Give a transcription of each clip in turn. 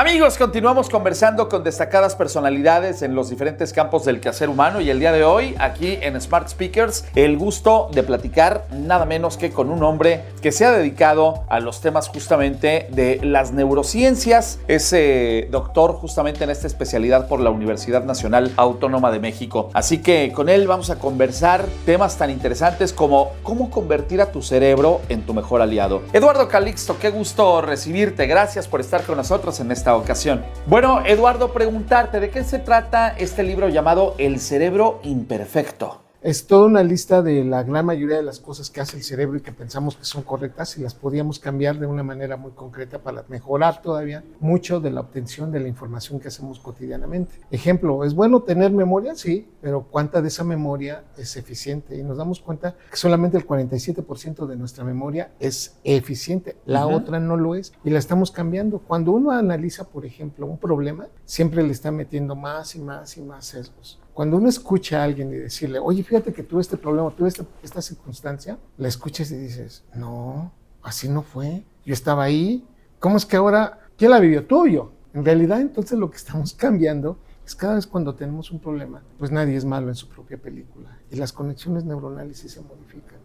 Amigos, continuamos conversando con destacadas personalidades en los diferentes campos del quehacer humano y el día de hoy, aquí en Smart Speakers, el gusto de platicar nada menos que con un hombre que se ha dedicado a los temas justamente de las neurociencias. Es doctor justamente en esta especialidad por la Universidad Nacional Autónoma de México. Así que con él vamos a conversar temas tan interesantes como cómo convertir a tu cerebro en tu mejor aliado. Eduardo Calixto, qué gusto recibirte. Gracias por estar con nosotros en esta ocasión. Bueno, Eduardo, preguntarte, ¿de qué se trata este libro llamado El cerebro imperfecto? Es toda una lista de la gran mayoría de las cosas que hace el cerebro y que pensamos que son correctas y las podíamos cambiar de una manera muy concreta para mejorar todavía mucho de la obtención de la información que hacemos cotidianamente. Ejemplo, ¿es bueno tener memoria? Sí, pero ¿cuánta de esa memoria es eficiente? Y nos damos cuenta que solamente el 47% de nuestra memoria es eficiente, la otra no lo es y la estamos cambiando. Cuando uno analiza, por ejemplo, un problema, siempre le está metiendo más y más y más sesgos. Cuando uno escucha a alguien y decirle, oye, fíjate que tuve este problema, tuve esta circunstancia, la escuchas y dices, no, así no fue, yo estaba ahí, ¿cómo es que ahora, quién la vivió, tú o yo? En realidad, entonces lo que estamos cambiando es cada vez cuando tenemos un problema, pues nadie es malo en su propia película y las conexiones neuronales sí se modifican.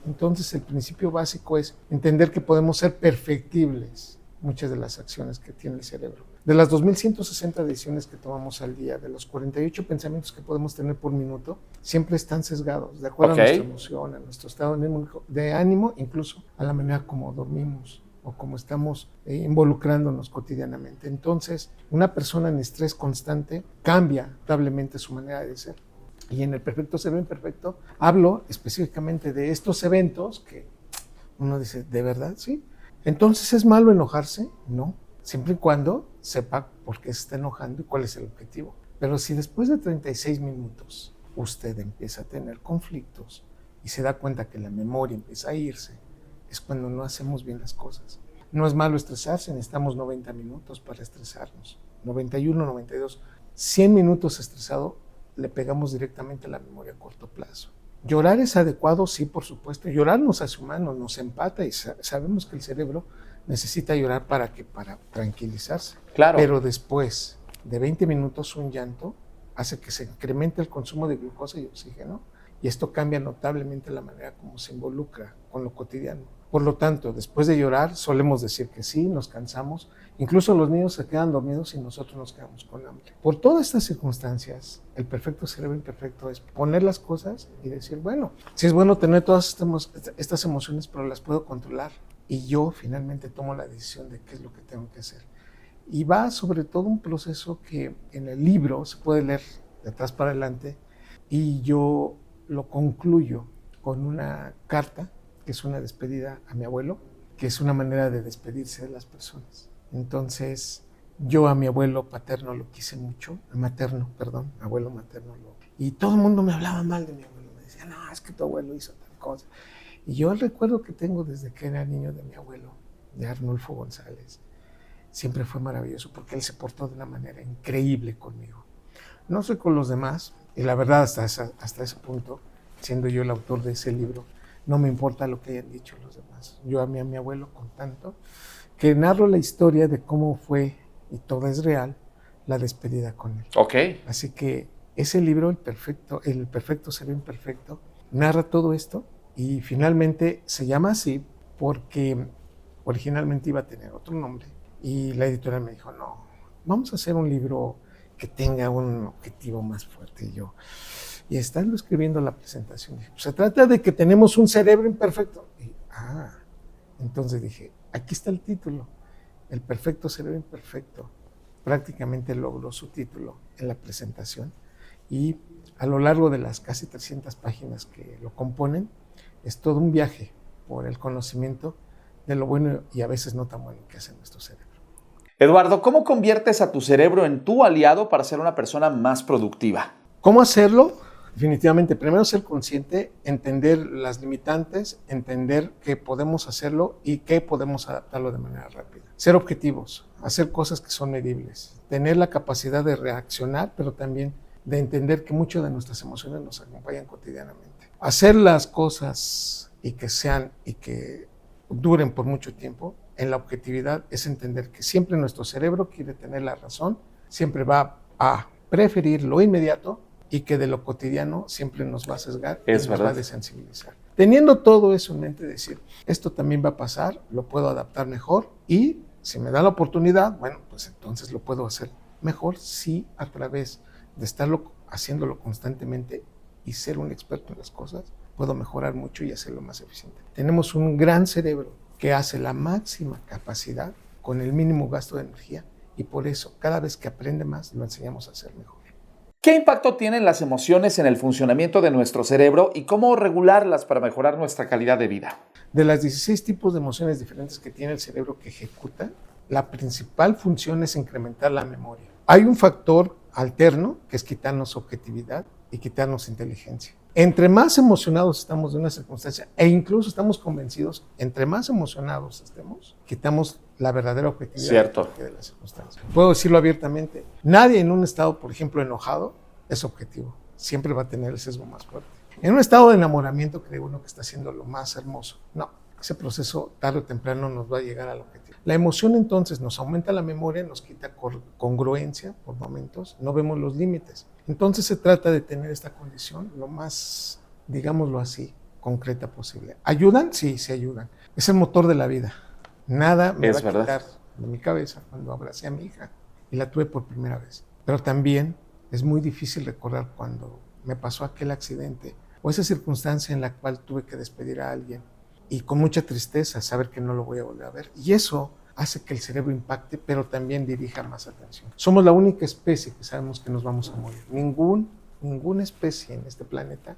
Entonces el principio básico es entender que podemos ser perfectibles muchas de las acciones que tiene el cerebro. De las 2.160 decisiones que tomamos al día, de los 48 pensamientos que podemos tener por minuto, siempre están sesgados, de acuerdo a nuestra emoción, a nuestro estado de ánimo, incluso a la manera como dormimos o como estamos involucrándonos cotidianamente. Entonces, una persona en estrés constante cambia notablemente su manera de ser. Y en el perfecto cerebro imperfecto hablo específicamente de estos eventos que uno dice, ¿de verdad? Sí. Entonces, ¿es malo enojarse? No, siempre y cuando sepa por qué se está enojando y cuál es el objetivo. Pero si después de 36 minutos usted empieza a tener conflictos y se da cuenta que la memoria empieza a irse, es cuando no hacemos bien las cosas. No es malo estresarse, necesitamos 90 minutos para estresarnos. 91, 92, 100 minutos estresado, le pegamos directamente a la memoria a corto plazo. ¿Llorar es adecuado? Sí, por supuesto. Llorar nos hace humanos, nos empata y sabemos que el cerebro necesita llorar para tranquilizarse. Claro. Pero después de 20 minutos un llanto hace que se incremente el consumo de glucosa y oxígeno y esto cambia notablemente la manera como se involucra con lo cotidiano. Por lo tanto, después de llorar solemos decir que sí, nos cansamos, incluso los niños se quedan dormidos y nosotros nos quedamos con hambre. Por todas estas circunstancias, el perfecto cerebro imperfecto es poner las cosas y decir, bueno, sí es bueno tener todas estas emociones, pero las puedo controlar y yo finalmente tomo la decisión de qué es lo que tengo que hacer. Y va sobre todo un proceso que en el libro se puede leer de atrás para adelante y yo lo concluyo con una carta que es una despedida a mi abuelo, que es una manera de despedirse de las personas. Entonces, yo a mi abuelo paterno lo quise mucho, abuelo materno. Y todo el mundo me hablaba mal de mi abuelo, me decía, no, es que tu abuelo hizo tal cosa. Y yo el recuerdo que tengo desde que era niño de mi abuelo, de Arnulfo González, siempre fue maravilloso porque él se portó de una manera increíble conmigo. No soy con los demás, y la verdad hasta ese punto, siendo yo el autor de ese libro, no me importa lo que hayan dicho los demás. Yo amé a mi abuelo con tanto que narro la historia de cómo fue, y todo es real, la despedida con él. Ok. Así que ese libro, El perfecto cerebro imperfecto, narra todo esto y finalmente se llama así porque originalmente iba a tener otro nombre y la editorial me dijo, no, vamos a hacer un libro que tenga un objetivo más fuerte. Y estando escribiendo la presentación, dije, pues se trata de que tenemos un cerebro imperfecto. Entonces dije, aquí está el título, El perfecto cerebro imperfecto. Prácticamente logró su título en la presentación y a lo largo de las casi 300 páginas que lo componen, es todo un viaje por el conocimiento de lo bueno y a veces no tan bueno que hace nuestro cerebro. Eduardo, ¿cómo conviertes a tu cerebro en tu aliado para ser una persona más productiva? ¿Cómo hacerlo? Definitivamente, primero ser consciente, entender las limitantes, entender que podemos hacerlo y que podemos adaptarlo de manera rápida. Ser objetivos, hacer cosas que son medibles, tener la capacidad de reaccionar, pero también de entender que muchas de nuestras emociones nos acompañan cotidianamente. Hacer las cosas y que duren por mucho tiempo, en la objetividad es entender que siempre nuestro cerebro quiere tener la razón, siempre va a preferir lo inmediato y que de lo cotidiano siempre nos va a sesgar y nos va a desensibilizar. Teniendo todo eso en mente, decir, esto también va a pasar, lo puedo adaptar mejor y si me da la oportunidad, bueno, pues entonces lo puedo hacer mejor si a través de estarlo haciéndolo constantemente y ser un experto en las cosas, puedo mejorar mucho y hacerlo más eficiente. Tenemos un gran cerebro que hace la máxima capacidad con el mínimo gasto de energía y por eso cada vez que aprende más lo enseñamos a hacer mejor. ¿Qué impacto tienen las emociones en el funcionamiento de nuestro cerebro y cómo regularlas para mejorar nuestra calidad de vida? De las 16 tipos de emociones diferentes que tiene el cerebro que ejecuta, la principal función es incrementar la memoria. Hay un factor alterno que es quitarnos objetividad y quitarnos inteligencia. Entre más emocionados estamos de una circunstancia e incluso estamos convencidos, entre más emocionados estemos, quitamos la verdadera objetividad de la circunstancia. Puedo decirlo abiertamente, nadie en un estado, por ejemplo, enojado, es objetivo. Siempre va a tener el sesgo más fuerte. En un estado de enamoramiento cree uno que está haciendo lo más hermoso. No, ese proceso tarde o temprano nos va a llegar al objetivo. La emoción entonces nos aumenta la memoria, nos quita congruencia por momentos, no vemos los límites. Entonces se trata de tener esta condición lo más, digámoslo así, concreta posible. ¿Ayudan? Sí, sí ayudan. Es el motor de la vida. Nada me va a quitar de mi cabeza cuando abracé a mi hija y la tuve por primera vez. Pero también es muy difícil recordar cuando me pasó aquel accidente o esa circunstancia en la cual tuve que despedir a alguien y con mucha tristeza saber que no lo voy a volver a ver. Y eso hace que el cerebro impacte, pero también dirija más atención. Somos la única especie que sabemos que nos vamos a morir. Ninguna especie en este planeta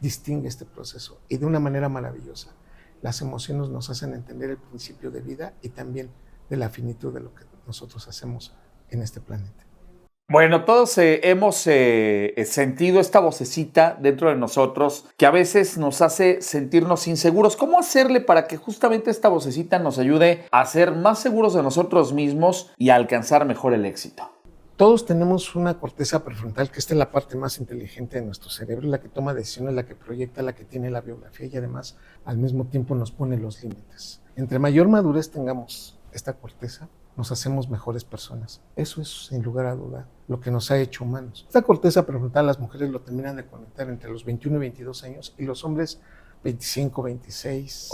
distingue este proceso y de una manera maravillosa. Las emociones nos hacen entender el principio de vida y también de la finitud de lo que nosotros hacemos en este planeta. Bueno, todos hemos sentido esta vocecita dentro de nosotros que a veces nos hace sentirnos inseguros. ¿Cómo hacerle para que justamente esta vocecita nos ayude a ser más seguros de nosotros mismos y a alcanzar mejor el éxito? Todos tenemos una corteza prefrontal que está en la parte más inteligente de nuestro cerebro, la que toma decisiones, la que proyecta, la que tiene la biografía y además al mismo tiempo nos pone los límites. Entre mayor madurez tengamos esta corteza, nos hacemos mejores personas. Eso es, sin lugar a duda, lo que nos ha hecho humanos. Esta corteza prefrontal las mujeres lo terminan de conectar entre los 21 y 22 años y los hombres 25, 26,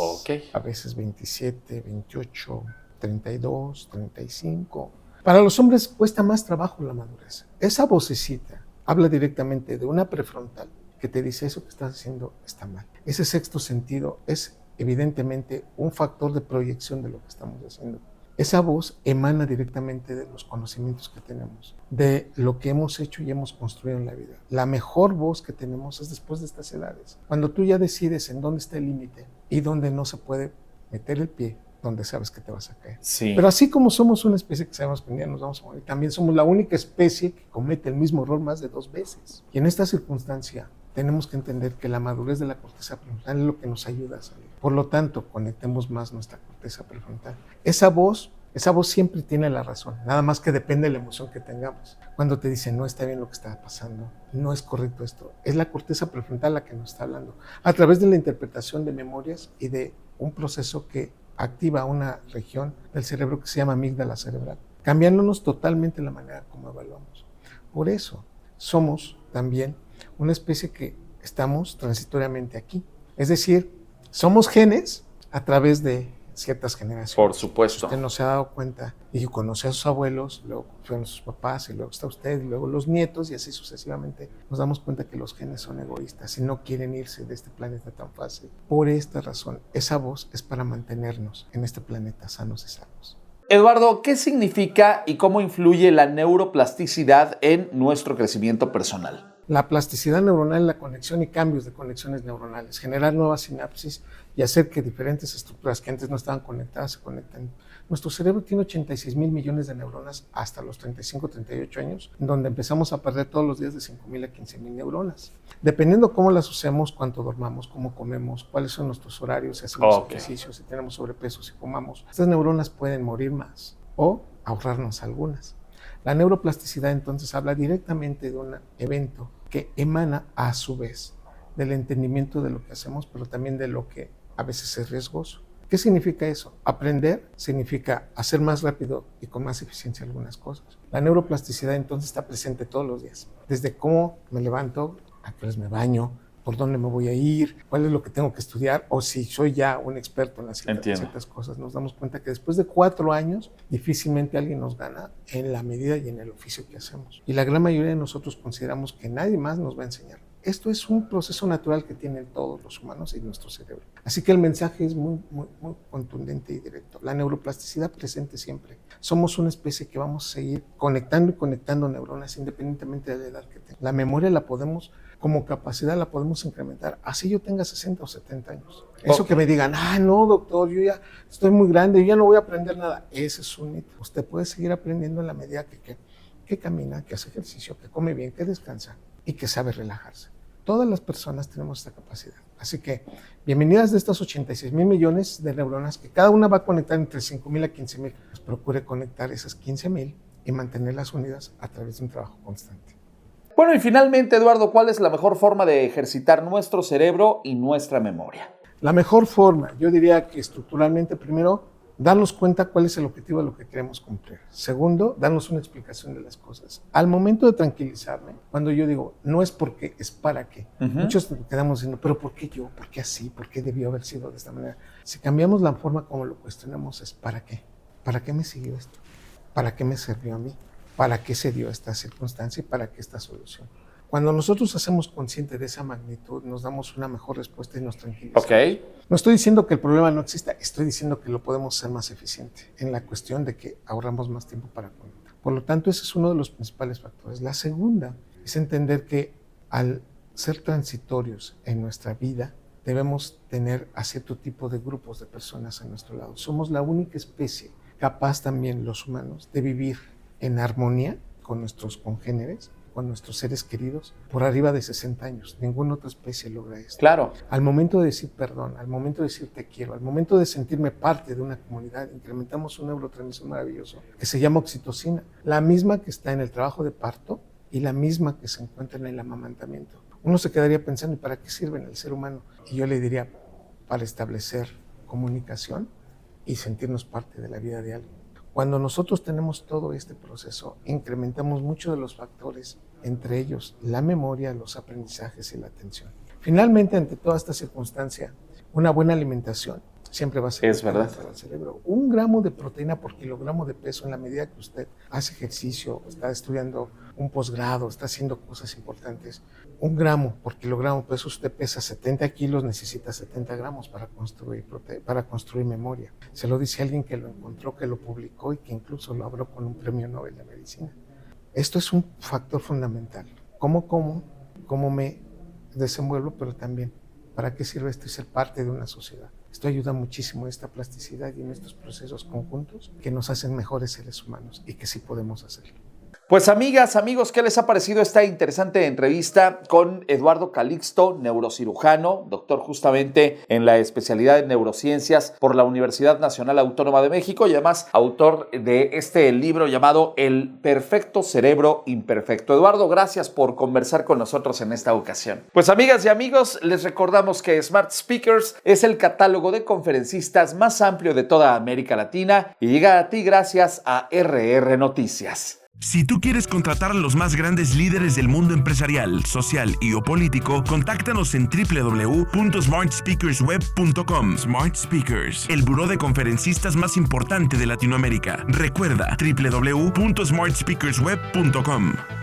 a veces 27, 28, 32, 35. Para los hombres cuesta más trabajo la madurez. Esa vocecita habla directamente de una prefrontal que te dice eso que estás haciendo está mal. Ese sexto sentido es evidentemente un factor de proyección de lo que estamos haciendo. Esa voz emana directamente de los conocimientos que tenemos, de lo que hemos hecho y hemos construido en la vida. La mejor voz que tenemos es después de estas edades. Cuando tú ya decides en dónde está el límite y dónde no se puede meter el pie, donde sabes que te vas a caer. Sí. Pero así como somos una especie que sabemos que un día nos vamos a morir, también somos la única especie que comete el mismo error más de 2 veces. Y en esta circunstancia tenemos que entender que la madurez de la corteza prefrontal es lo que nos ayuda a salir. Por lo tanto, conectemos más nuestra corteza prefrontal. Esa voz siempre tiene la razón, nada más que depende de la emoción que tengamos. Cuando te dicen, no está bien lo que está pasando, no es correcto esto, es la corteza prefrontal la que nos está hablando, a través de la interpretación de memorias y de un proceso que activa una región del cerebro que se llama amígdala cerebral, cambiándonos totalmente la manera como evaluamos. Por eso somos también una especie que estamos transitoriamente aquí. Es decir, somos genes a través de ciertas generaciones. Por supuesto. Usted no se ha dado cuenta y conoce a sus abuelos, luego fueron sus papás y luego está usted y luego los nietos y así sucesivamente. Nos damos cuenta que los genes son egoístas y no quieren irse de este planeta tan fácil. Por esta razón, esa voz es para mantenernos en este planeta sanos y salvos. Eduardo, ¿qué significa y cómo influye la neuroplasticidad en nuestro crecimiento personal? La plasticidad neuronal es la conexión y cambios de conexiones neuronales, generar nuevas sinapsis y hacer que diferentes estructuras que antes no estaban conectadas se conecten. Nuestro cerebro tiene 86 mil millones de neuronas hasta los 35, 38 años, donde empezamos a perder todos los días de 5 mil a 15 mil neuronas. Dependiendo cómo las usemos, cuánto dormamos, cómo comemos, cuáles son nuestros horarios, si hacemos ejercicio, si tenemos sobrepeso, si fumamos, estas neuronas pueden morir más o ahorrarnos algunas. La neuroplasticidad entonces habla directamente de un evento que emana a su vez del entendimiento de lo que hacemos, pero también de lo que a veces es riesgoso. ¿Qué significa eso? Aprender significa hacer más rápido y con más eficiencia algunas cosas. La neuroplasticidad entonces está presente todos los días. Desde cómo me levanto, a qué horas me baño, por dónde me voy a ir, cuál es lo que tengo que estudiar, o si soy ya un experto en las ciertas cosas. Nos damos cuenta que después de 4 años, difícilmente alguien nos gana en la medida y en el oficio que hacemos. Y la gran mayoría de nosotros consideramos que nadie más nos va a enseñar. Esto es un proceso natural que tienen todos los humanos y nuestro cerebro. Así que el mensaje es muy contundente y directo. La neuroplasticidad presente siempre. Somos una especie que vamos a seguir conectando y conectando neuronas independientemente de la edad que tenga. La memoria la podemos, como capacidad la podemos incrementar. Así yo tenga 60 o 70 años. Eso que me digan, no doctor, yo ya estoy muy grande, yo ya no voy a aprender nada. Ese es un mito. Usted puede seguir aprendiendo en la medida que camina, que hace ejercicio, que come bien, que descansa y que sabe relajarse. Todas las personas tenemos esta capacidad. Así que, bienvenidas de estas 86,000 millones de neuronas que cada una va a conectar entre 5,000 a 15,000. Pues procure conectar esas 15,000 y mantenerlas unidas a través de un trabajo constante. Bueno, y finalmente, Eduardo, ¿cuál es la mejor forma de ejercitar nuestro cerebro y nuestra memoria? La mejor forma, yo diría que estructuralmente, primero, darnos cuenta cuál es el objetivo de lo que queremos cumplir. Segundo, darnos una explicación de las cosas. Al momento de tranquilizarme, cuando yo digo, no es porque, es para qué. Muchos quedamos diciendo, pero ¿por qué yo? ¿Por qué así? ¿Por qué debió haber sido de esta manera? Si cambiamos la forma como lo cuestionamos, es ¿para qué? ¿Para qué me siguió esto? ¿Para qué me sirvió a mí? ¿Para qué se dio esta circunstancia y para qué esta solución? Cuando nosotros hacemos consciente de esa magnitud, nos damos una mejor respuesta y nos tranquilizamos. No estoy diciendo que el problema no exista, estoy diciendo que lo podemos hacer más eficiente en la cuestión de que ahorramos más tiempo para conectar. Por lo tanto, ese es uno de los principales factores. La segunda es entender que al ser transitorios en nuestra vida, debemos tener a cierto tipo de grupos de personas a nuestro lado. Somos la única especie capaz también, los humanos, de vivir en armonía con nuestros congéneres, con nuestros seres queridos, por arriba de 60 años. Ninguna otra especie logra esto. Claro. Al momento de decir perdón, al momento de decir te quiero, al momento de sentirme parte de una comunidad, incrementamos un neurotransmisor maravilloso que se llama oxitocina, la misma que está en el trabajo de parto y la misma que se encuentra en el amamantamiento. Uno se quedaría pensando, ¿y para qué sirve en el ser humano? Y yo le diría, para establecer comunicación y sentirnos parte de la vida de alguien. Cuando nosotros tenemos todo este proceso, incrementamos muchos de los factores, entre ellos la memoria, los aprendizajes y la atención. Finalmente, ante toda esta circunstancia, una buena alimentación siempre va a ser verdad para el cerebro. 1 gramo de proteína por kilogramo de peso en la medida que usted hace ejercicio, está estudiando un posgrado, está haciendo cosas importantes. 1 gramo por kilogramo de peso, usted pesa 70 kilos, necesita 70 gramos para construir memoria. Se lo dice alguien que lo encontró, que lo publicó y que incluso lo habló con un premio Nobel de Medicina. Esto es un factor fundamental. ¿Cómo me desenvuelvo? Pero también, ¿para qué sirve esto y ser parte de una sociedad? Esto ayuda muchísimo en esta plasticidad y en estos procesos conjuntos que nos hacen mejores seres humanos y que sí podemos hacerlo. Pues amigas, amigos, ¿qué les ha parecido esta interesante entrevista con Eduardo Calixto, neurocirujano, doctor justamente en la especialidad de neurociencias por la Universidad Nacional Autónoma de México y además autor de este libro llamado El Perfecto Cerebro Imperfecto? Eduardo, gracias por conversar con nosotros en esta ocasión. Pues amigas y amigos, les recordamos que Smart Speakers es el catálogo de conferencistas más amplio de toda América Latina y llega a ti gracias a RR Noticias. Si tú quieres contratar a los más grandes líderes del mundo empresarial, social y o político, contáctanos en www.smartspeakersweb.com. Smart Speakers, el buró de conferencistas más importante de Latinoamérica. Recuerda, www.smartspeakersweb.com.